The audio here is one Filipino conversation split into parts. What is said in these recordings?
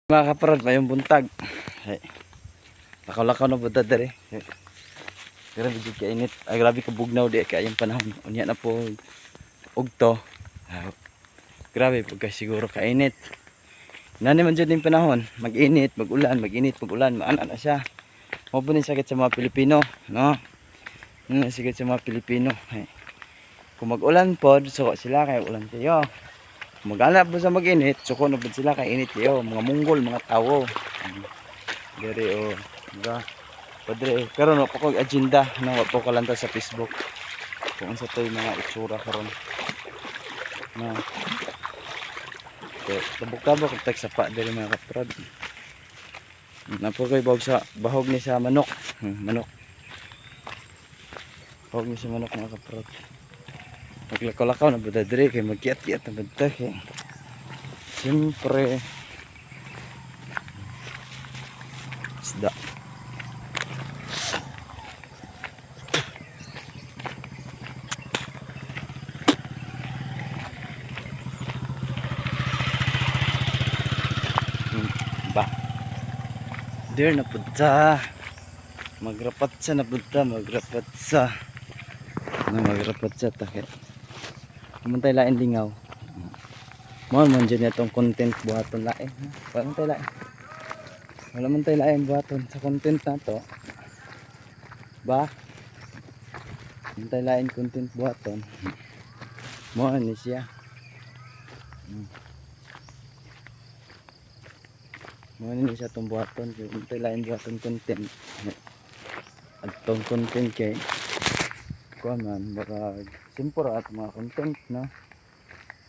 Mga kaparad, mayong buntag. Lakaw-lakaw na buntag dari. Grabe di kainit. Ay grabe ka bugnaw di kayang panahon. Unya na po ugto. Grabe pagka siguro kainit. Nani man jud ning panahon, mag-init, mag-ulan, mag-init, mag-ulan, maana na siya. Mao po ni sakit sa mga Pilipino, no? Sakit sa mga Pilipino. Kung mag-ulan pod, so sila kay ulan kayo. Mag-alap po sa mag-init, suko na po sila kay init kayo, mga munggol, mga tao. Dari o, diba? Padre, karon wa pa ko agenda nang wa po kalanta sa Facebook. Kung unsa toy mga itsura karon. Na. Tabok-tabok og tek sa pa diri mga kaprod. Napo kay bahog ni sa manok. Manok. Bahog ni sa manok mga kaprod. Maglakaw-lakaw na buda diri kay magkiat-kiat na buda kay. Siyempre isda. Ba. There na punta. Magrapat sa na punta, magrapat sa. Magrapat sa takit. Mantay lain lingaw. Mo man dyan itong content buhaton lain. Wala man tayo lain. Wala man tayo lain buhaton sa content na to. Ba? Mantay lain content buhaton. Mo ni siya. Mo ni siya tong buhaton. Mantay lain buhaton content. At tong content kay kuan man barag simpor at mga content no.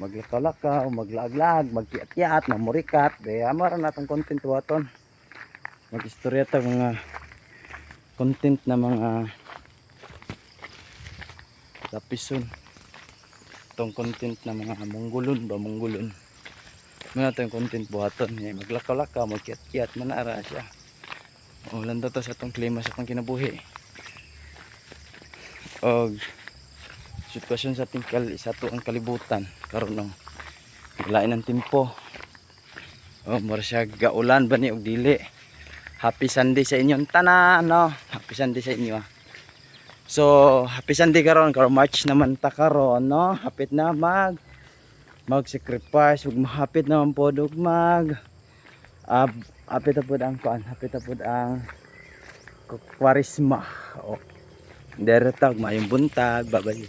Maglakaw-lakaw, maglaag-lag, magkiat-kiat, mamurikat, kaya amara natong content waton. Mag-istorya ta mga content na mga lapison. Tong content na mga munggulon ba munggulon. Muna tong content buhaton, maglakaw-lakaw, magkiat-kiat, manara siya. O landa to sa tong klima sa tong kinabuhi. Og sitwasyon sa sa tuang kalibutan karon ng lain ng tempo. Mura siya gaulan ba ni og dili. Happy Sunday sa inyong tanan no. Happy Sunday sa inyo. So happy Sunday karon March naman ta karon no. Hapit na mag-sacrifice ug mahapit naman pod og hapit na pod ang kuan, hapit na pod ang Kwaresma. Dere tag mayong buntag, babay.